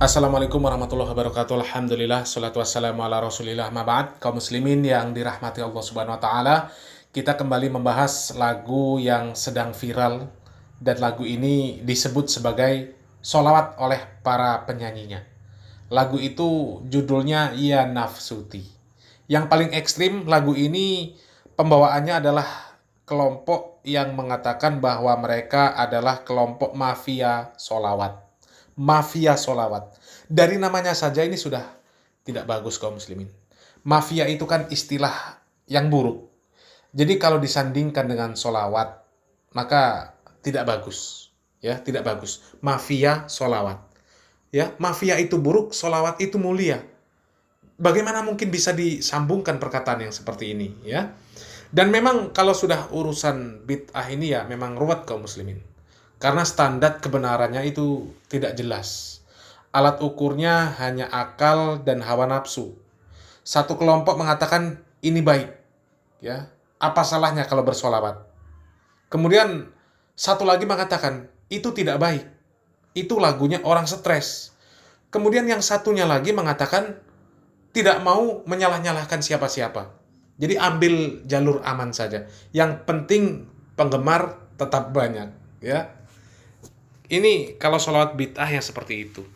Assalamualaikum warahmatullahi wabarakatuh. Alhamdulillah, salatu wassalamu ala rasulillah, ma ba'd. Kaum muslimin yang dirahmati Allah subhanahu wa ta'ala, kita kembali membahas lagu yang sedang viral. Dan lagu ini disebut sebagai sholawat oleh para penyanyinya. Lagu itu judulnya Ya Nafsuti. Yang paling ekstrim lagu ini pembawaannya adalah kelompok yang mengatakan bahwa mereka adalah kelompok mafia sholawat. Mafia sholawat. Dari namanya saja ini sudah tidak bagus kaum muslimin. Mafia itu kan istilah yang buruk. Jadi kalau disandingkan dengan sholawat, maka tidak bagus. Ya, tidak bagus. Mafia sholawat. Ya, mafia itu buruk, sholawat itu mulia. Bagaimana mungkin bisa disambungkan perkataan yang seperti ini, ya? Dan memang kalau sudah urusan bid'ah ini ya memang ruwet kaum muslimin. Karena standar kebenarannya itu tidak jelas. Alat ukurnya hanya akal dan hawa nafsu. Satu kelompok mengatakan ini baik, ya. Apa salahnya kalau bersolawat? Kemudian satu lagi mengatakan itu tidak baik. Itu lagunya orang stres. Kemudian yang satunya lagi mengatakan tidak mau menyalah-nyalahkan siapa-siapa. Jadi ambil jalur aman saja. Yang penting penggemar tetap banyak, ya. Ini kalau sholawat bid'ah yang seperti itu.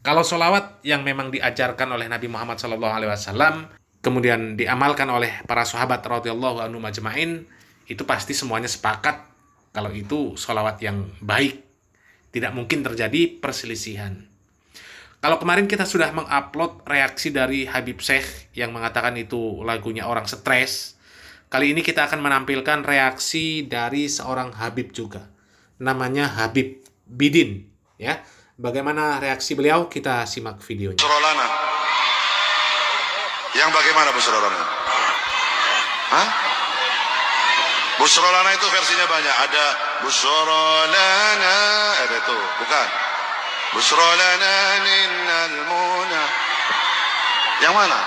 Kalau sholawat yang memang diajarkan oleh Nabi Muhammad SAW, kemudian diamalkan oleh para sahabat radhiyallahu anhum ajma'in, itu pasti semuanya sepakat kalau itu sholawat yang baik. Tidak mungkin terjadi perselisihan. Kalau kemarin kita sudah mengupload reaksi dari Habib Syekh yang mengatakan itu lagunya orang stres, kali ini kita akan menampilkan reaksi dari seorang Habib juga. Namanya Habib Bidin, ya. Bagaimana reaksi beliau? Kita simak videonya. Busrolana. Yang bagaimana Busrolana? Hah? Busrolana itu versinya banyak. Ada Busrolana, ada itu, bukan. Busrolana ninnal muna. Yang mana?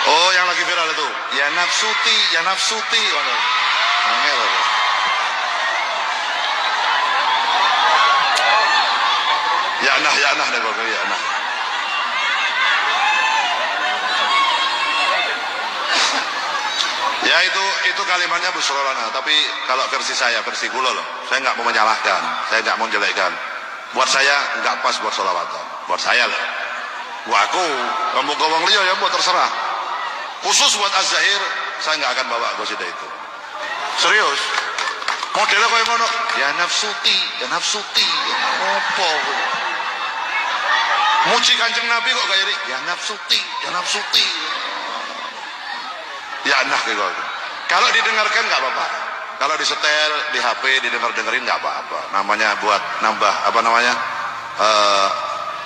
Oh, yang lagi viral itu. Ya nafsuti, ya nafsuti. Angel. Ya nah deh kok ya nah. Ya itu kalimatnya Busrolana, tapi kalau versi saya, versi kula loh. Saya nggak mau menyalahkan, saya nggak mau menjelekkan. Buat saya nggak pas buat sholawatan. Buat saya loh. Buat aku, kamu gawang liya ya buat terserah. Khusus buat Az-Zahir, saya nggak akan bawa qasidah itu. Serius. Modelnya kayak ngono. Ya nafsuti, ya nafsuti. Opo. Muji Kanjeng Nabi kok kayak ini. Ya nafsuti, ya nafsuti. Ya nah gitu. Kalau didengarkan nggak apa-apa. Kalau disetel di HP didengerin nggak apa-apa. Namanya buat nambah apa namanya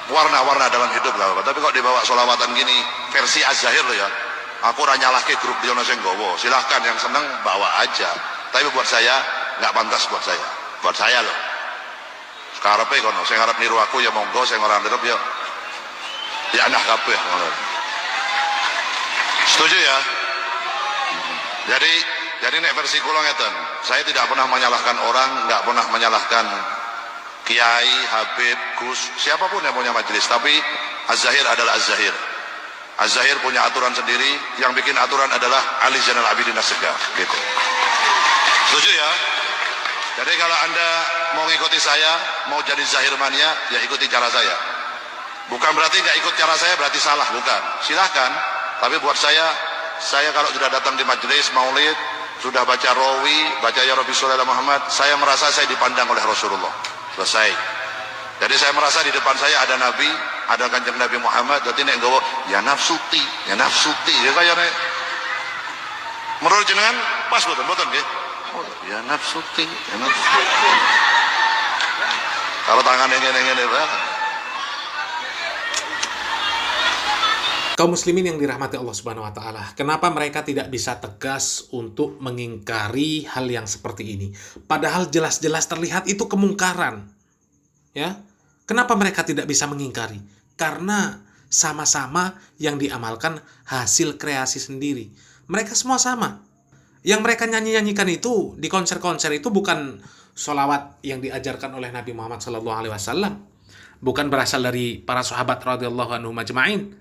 warna-warna dalam hidup nggak apa-apa. Tapi kok dibawa sholawatan gini versi Az-Zahir loh ya. Aku ranyalahke grup Diono Senggowo. Silahkan yang seneng bawa aja. Tapi buat saya nggak pantas buat saya. Buat saya loh. Sekarang kono, saya harap niru aku ya monggo, saya orang niru ya. Ya nah kabeh. Setuju ya? Jadi nek versi kula ngeten, saya tidak pernah menyalahkan orang, nggak pernah menyalahkan kiai, habib, gus, siapapun yang punya majelis, tapi Az-Zahir adalah Az-Zahir. Az-Zahir punya aturan sendiri, yang bikin aturan adalah Ali Zainal Abidin As-Segaf, gitu. Setuju ya? Jadi kalau Anda mau ngikuti saya, mau jadi Zahir mania, ya ikuti cara saya. Bukan berarti nggak ikut cara saya berarti salah, bukan. Silahkan, tapi buat saya kalau sudah datang di majelis maulid, sudah baca rawi, baca ya Rabbi Shollallahu Muhammad, saya merasa saya dipandang oleh Rasulullah. Selesai. Jadi saya merasa di depan saya ada Nabi, ada Kanjeng Nabi Muhammad, jadi nek nggawa ya nafsuti, ya nafsuti. Ya kaya nek menurut jenengan pas boten nggih? Ya nafsuti, ya nafsuti. Kalau tangannya ngene-ngene banget. Kaum muslimin yang dirahmati Allah Subhanahu wa taala, kenapa mereka tidak bisa tegas untuk mengingkari hal yang seperti ini? Padahal jelas-jelas terlihat itu kemungkaran. Ya. Kenapa mereka tidak bisa mengingkari? Karena sama-sama yang diamalkan hasil kreasi sendiri. Mereka semua sama. Yang mereka nyanyi-nyanyikan itu di konser-konser itu bukan sholawat yang diajarkan oleh Nabi Muhammad SAW. bukan berasal dari para sahabat radhiyallahu anhum ajma'in.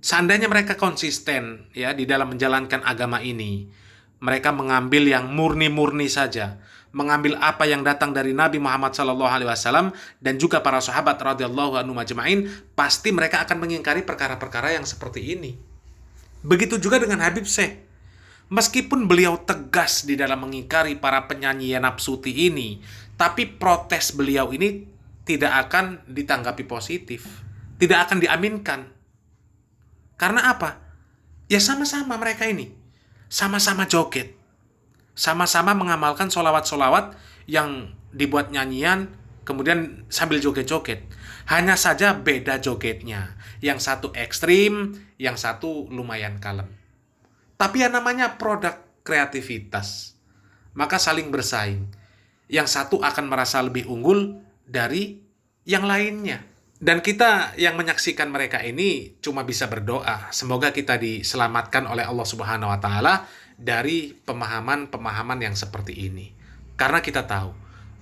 Seandainya mereka konsisten ya di dalam menjalankan agama ini, mereka mengambil yang murni-murni saja, mengambil apa yang datang dari Nabi Muhammad SAW dan juga para sahabat radhiyallahu anhum ajma'in, pasti mereka akan mengingkari perkara-perkara yang seperti ini. Begitu juga dengan Habib Syekh. Meskipun beliau tegas di dalam mengingkari para penyanyi nafsuti ini, tapi protes beliau ini tidak akan ditanggapi positif, tidak akan diaminkan. Karena apa? Ya sama-sama mereka ini, sama-sama joget, sama-sama mengamalkan solawat-solawat yang dibuat nyanyian, kemudian sambil joget-joget. Hanya saja beda jogetnya. Yang satu ekstrim, yang satu lumayan kalem. Tapi yang namanya produk kreativitas, maka saling bersaing. Yang satu akan merasa lebih unggul dari yang lainnya. Dan kita yang menyaksikan mereka ini cuma bisa berdoa. Semoga kita diselamatkan oleh Allah Subhanahu wa Ta'ala dari pemahaman-pemahaman yang seperti ini. Karena kita tahu,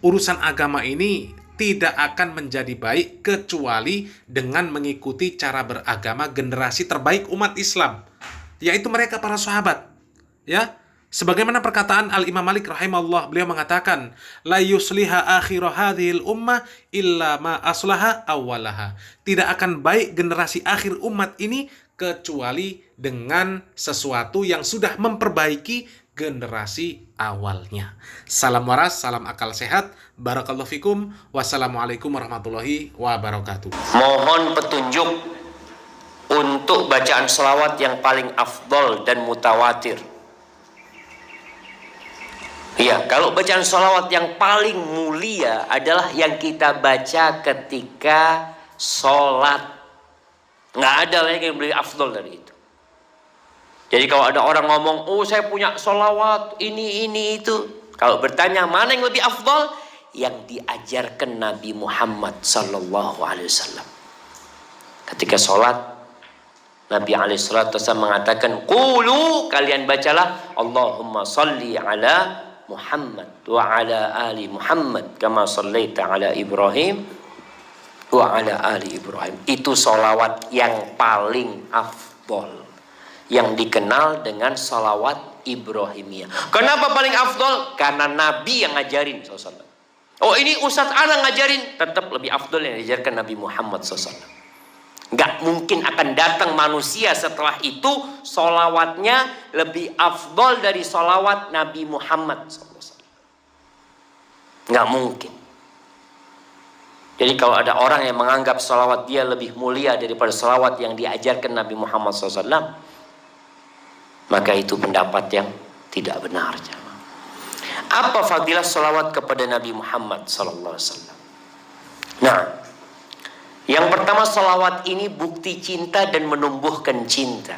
urusan agama ini tidak akan menjadi baik kecuali dengan mengikuti cara beragama generasi terbaik umat Islam, yaitu mereka para sahabat. Ya, sebagaimana perkataan Al-Imam Malik rahimahullah, beliau mengatakan, la yusliha akhir hadhil ummah illa ma aslaha awwalaha. Tidak akan baik generasi akhir umat ini kecuali dengan sesuatu yang sudah memperbaiki generasi awalnya. Salam waras, salam akal sehat. Barakallahu fikum. Wassalamualaikum warahmatullahi wabarakatuh. Mohon petunjuk untuk bacaan selawat yang paling afdol dan mutawatir. Ya, kalau bacaan selawat yang paling mulia adalah yang kita baca ketika sholat. Nggak ada lagi yang lebih afdol dari itu. Jadi kalau ada orang ngomong, oh saya punya sholawat, ini, itu. Kalau bertanya mana yang lebih afdol? Yang diajarkan Nabi Muhammad sallallahu alaihi wasallam. Ketika sholat, Nabi alaihi wasallam mengatakan, qulu, kalian bacalah, Allahumma salli ala Muhammad wa ala ali Muhammad kama sallaita ala Ibrahim wa ala ali Ibrahim. Itu sholawat yang paling afdol, yang dikenal dengan salawat Ibrahimiyah. Kenapa paling afdol? Karena Nabi yang ngajarin SAW. Oh ini Ustadz Ana ngajarin, tetap lebih afdol yang diajarkan Nabi Muhammad SAW. Gak mungkin akan datang manusia setelah itu salawatnya lebih afdol dari salawat Nabi Muhammad SAW. Gak mungkin. Jadi kalau ada orang yang menganggap salawat dia lebih mulia daripada salawat yang diajarkan Nabi Muhammad SAW, maka itu pendapat yang tidak benar. Apa fadilah salawat kepada Nabi Muhammad sallallahu alaihi wasallam? Nah, yang pertama, salawat ini bukti cinta dan menumbuhkan cinta.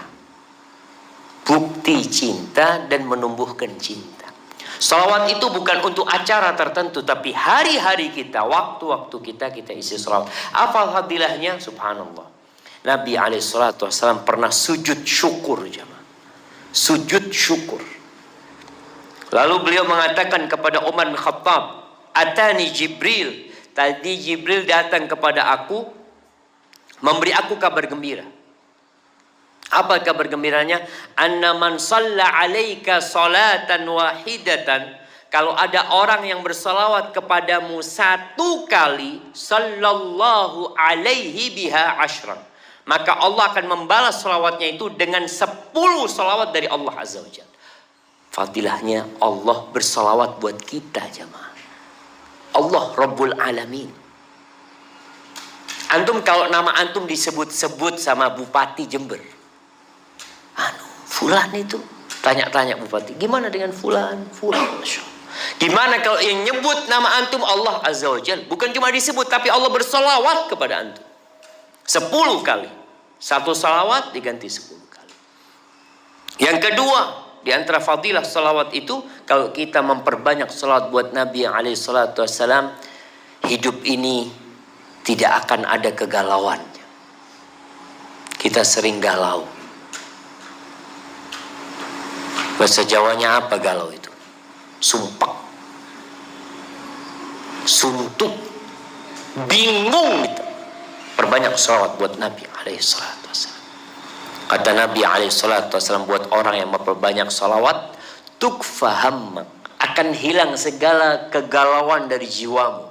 Bukti cinta dan menumbuhkan cinta. Salawat itu bukan untuk acara tertentu, tapi hari-hari kita, waktu-waktu kita isi salawat. Apa fadilahnya? Subhanallah. Nabi SAW pernah sujud syukur, jemaah. Sujud syukur. Lalu beliau mengatakan kepada Umar bin Khattab, atani Jibril, tadi Jibril datang kepada aku, memberi aku kabar gembira. Apa kabar gembiranya? Anna man shalla alaika salatan wahidatan, kalau ada orang yang bersalawat kepadamu satu kali, sallallahu alaihi biha ashran, maka Allah akan membalas salawatnya itu dengan 10 salawat dari Allah Azza wa Jalla. Fadilahnya Allah bersalawat buat kita, jemaah. Allah Rabbul Alamin. Antum kalau nama antum disebut-sebut sama Bupati Jember, Fulan itu, tanya-tanya Bupati, gimana dengan Fulan? Masya Allah. Gimana kalau yang nyebut nama antum Allah Azza wa Jalla? Bukan cuma disebut, tapi Allah bersalawat kepada antum 10 kali. Satu salawat diganti 10 kali. Yang kedua, di antara fadilah salawat itu, kalau kita memperbanyak salawat buat Nabi SAW, hidup ini tidak akan ada kegalauan. Kita sering galau. Bahasa Jawanya apa galau itu? Sumpek, suntuk, bingung gitu. Perbanyak salawat buat Nabi alaihi salatu wassalam. Kata Nabi alaihi salatu wassalam, buat orang yang memperbanyak salawat, tukfaham, akan hilang segala kegalauan dari jiwamu.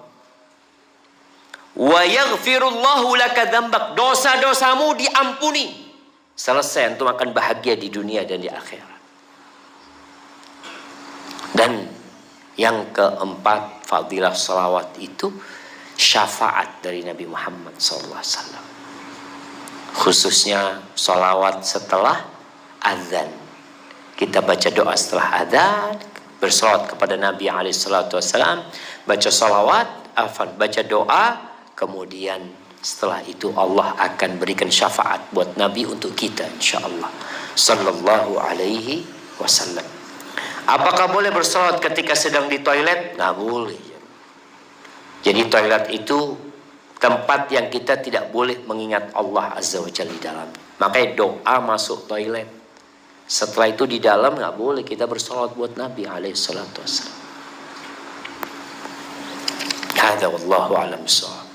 Wa yaghfirullahu laka dzambak, dosa-dosamu diampuni. Selesai, antum akan bahagia di dunia dan di akhirat. Dan yang keempat, fadilah salawat itu syafaat dari Nabi Muhammad SAW. Khususnya salawat setelah azan. Kita baca doa setelah azan, bersalawat kepada Nabi SAW, baca salawat, baca doa, kemudian setelah itu Allah akan berikan syafaat buat Nabi untuk kita, insyaallah. Sallallahu alaihi wasallam. Apakah boleh bersalawat ketika sedang di toilet? Nggak boleh. Jadi toilet itu tempat yang kita tidak boleh mengingat Allah Azza wa Jalla di dalam. Makanya doa masuk toilet. Setelah itu di dalam nggak boleh kita bersalawat buat Nabi alaihi salatu wassalam. Hadza wallahu a'lam bissawab.